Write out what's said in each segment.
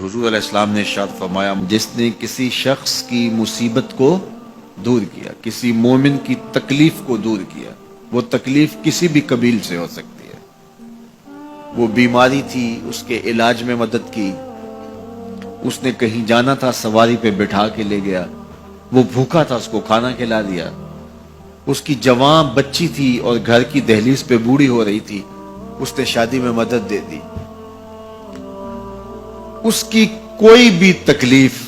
حضور علیہ السلام نے ارشاد فرمایا، جس نے کسی شخص کی مصیبت کو دور کیا، کسی مومن کی تکلیف کو دور کیا، وہ تکلیف کسی بھی قبیل سے ہو سکتی ہے، وہ بیماری تھی اس کے علاج میں مدد کی، اس نے کہیں جانا تھا سواری پہ بٹھا کے لے گیا، وہ بھوکا تھا اس کو کھانا کھلا دیا، اس کی جوان بچی تھی اور گھر کی دہلیز پہ بوڑھی ہو رہی تھی، اس نے شادی میں مدد دے دی، اس کی کوئی بھی تکلیف،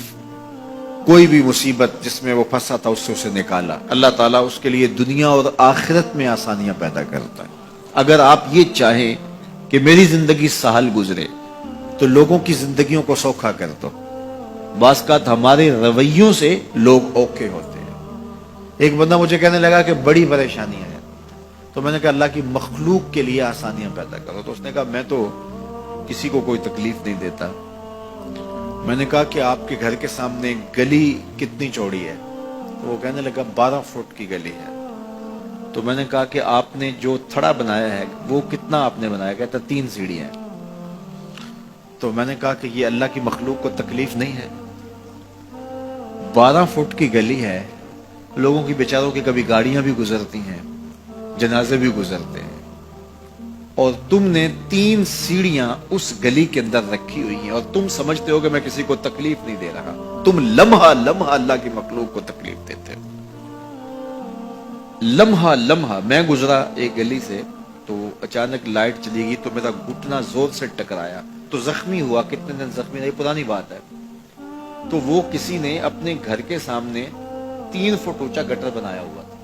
کوئی بھی مصیبت جس میں وہ پھنسا تھا اس سے اسے نکالا۔ اللہ تعالیٰ اس کے لیے دنیا اور آخرت میں آسانیاں پیدا کرتا ہے۔ اگر آپ یہ چاہیں کہ میری زندگی سہل گزرے تو لوگوں کی زندگیوں کو سوکھا کر دو۔ بعض اوقات ہمارے رویوں سے لوگ اوکھے ہوتے ہیں۔ ایک بندہ مجھے کہنے لگا کہ بڑی پریشانیاں ہیں، تو میں نے کہا اللہ کی مخلوق کے لیے آسانیاں پیدا کرو۔ تو اس نے کہا میں تو کسی کو کوئی تکلیف نہیں دیتا۔ میں نے کہا کہ آپ کے گھر کے سامنے گلی کتنی چوڑی ہے؟ تو وہ کہنے لگا 12 فٹ کی گلی ہے۔ تو میں نے کہا کہ آپ نے جو تھڑا بنایا ہے وہ کتنا آپ نے بنایا؟ کہتا 3 سیڑھیاں ہیں۔ تو میں نے کہا کہ یہ اللہ کی مخلوق کو تکلیف نہیں ہے؟ 12 فٹ کی گلی ہے، لوگوں کی بیچاروں کی کبھی گاڑیاں بھی گزرتی ہیں، جنازے بھی گزرتے ہیں، اور تم نے 3 سیڑھیاں اس گلی کے اندر رکھی ہوئی ہیں، اور تم سمجھتے ہو کہ میں کسی کو تکلیف نہیں دے رہا۔ تم لمحہ لمحہ اللہ کی مخلوق کو تکلیف دیتے ہو۔ لمحہ لمحہ میں گزرا ایک گلی سے تو اچانک لائٹ چلی گئی تو میرا گھٹنا زور سے ٹکرایا تو زخمی ہوا۔ کتنے دن زخمی نہیں، پرانی بات ہے۔ تو وہ کسی نے اپنے گھر کے سامنے 3 فٹ اونچا گٹر بنایا ہوا تھا۔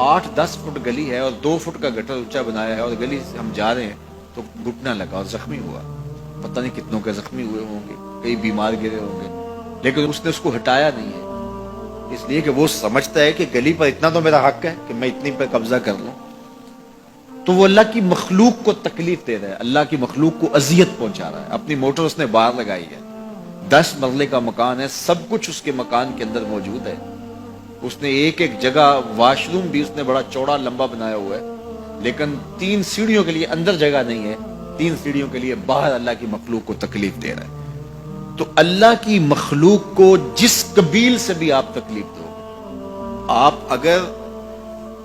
8-10 فٹ گلی ہے اور 2 فٹ کا گٹر اونچا بنایا ہے، اور گلی سے ہم جا رہے ہیں تو گھٹنا لگا اور زخمی ہوا۔ پتہ نہیں کتنوں کے زخمی ہوئے ہوں گے، کئی بیمار گرے ہوں گے، لیکن اس نے اس کو ہٹایا نہیں ہے، اس لیے کہ وہ سمجھتا ہے کہ گلی پر اتنا تو میرا حق ہے کہ میں اتنی پر قبضہ کر لوں۔ تو وہ اللہ کی مخلوق کو تکلیف دے رہا ہے، اللہ کی مخلوق کو اذیت پہنچا رہا ہے۔ اپنی موٹر اس نے باہر لگائی ہے، 10 مرلے کا مکان ہے، سب کچھ اس کے مکان کے اندر موجود ہے۔ اس نے ایک جگہ واش روم بھی اس نے بڑا چوڑا لمبا بنایا ہوا ہے، لیکن 3 سیڑھیوں کے لیے اندر جگہ نہیں ہے، 3 سیڑھیوں کے لیے باہر اللہ کی مخلوق کو تکلیف دے رہا ہے۔ تو اللہ کی مخلوق کو جس قبیل سے بھی آپ تکلیف دو، آپ اگر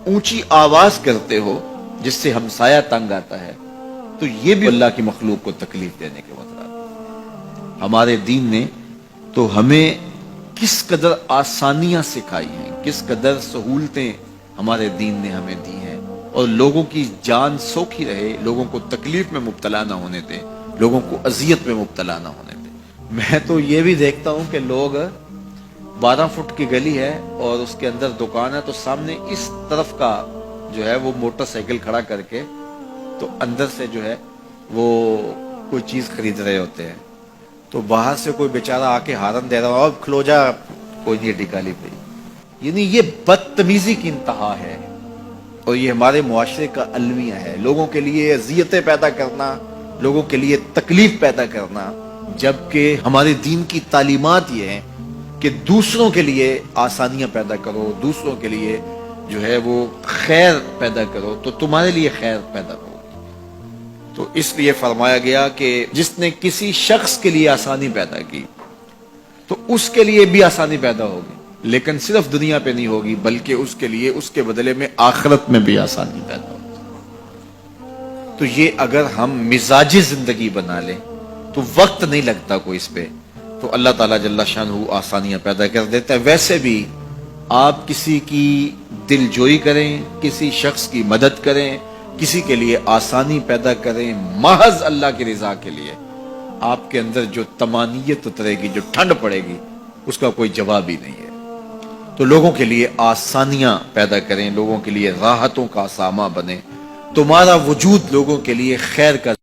اونچی آواز کرتے ہو جس سے ہمسایہ تنگ آتا ہے تو یہ بھی اللہ کی مخلوق کو تکلیف دینے کے مطابق۔ ہمارے دین نے تو ہمیں کس قدر آسانیاں سکھائی ہیں، کس قدر سہولتیں ہمارے دین نے ہمیں دی ہیں، اور لوگوں کی جان سوکھی رہے، لوگوں کو تکلیف میں مبتلا نہ ہونے دیں، لوگوں کو اذیت میں مبتلا نہ ہونے دیں۔ میں تو یہ بھی دیکھتا ہوں کہ لوگ 12 فٹ کی گلی ہے اور اس کے اندر دکان ہے، تو سامنے اس طرف کا جو ہے وہ موٹر سائیکل کھڑا کر کے تو اندر سے جو ہے وہ کوئی چیز خرید رہے ہوتے ہیں، تو باہر سے کوئی بیچارہ آ کے ہارن دے رہا ہو، اب کھلو جا، کوئی نہیں ٹکالی پہ۔ یعنی یہ بدتمیزی کی انتہا ہے، اور یہ ہمارے معاشرے کا المیہ ہے، لوگوں کے لیے اذیتیں پیدا کرنا، لوگوں کے لیے تکلیف پیدا کرنا، جبکہ ہمارے دین کی تعلیمات یہ ہیں کہ دوسروں کے لیے آسانیاں پیدا کرو، دوسروں کے لیے جو ہے وہ خیر پیدا کرو تو تمہارے لیے خیر پیدا ہوگی۔ تو اس لیے فرمایا گیا کہ جس نے کسی شخص کے لیے آسانی پیدا کی تو اس کے لیے بھی آسانی پیدا ہوگی، لیکن صرف دنیا پہ نہیں ہوگی بلکہ اس کے لیے اس کے بدلے میں آخرت میں بھی آسانی پیدا ہوگی۔ تو یہ اگر ہم مزاجی زندگی بنا لیں تو وقت نہیں لگتا کوئی اس پہ، تو اللہ تعالیٰ جل شانہ آسانیاں پیدا کر دیتا ہے۔ ویسے بھی آپ کسی کی دل جوئی کریں، کسی شخص کی مدد کریں، کسی کے لیے آسانی پیدا کریں محض اللہ کی رضا کے لیے، آپ کے اندر جو طمانینت اترے گی، جو ٹھنڈ پڑے گی، اس کا کوئی جواب ہی نہیں ہے۔ تو لوگوں کے لیے آسانیاں پیدا کریں، لوگوں کے لیے راحتوں کا سامان بنیں، تمہارا وجود لوگوں کے لیے خیر کا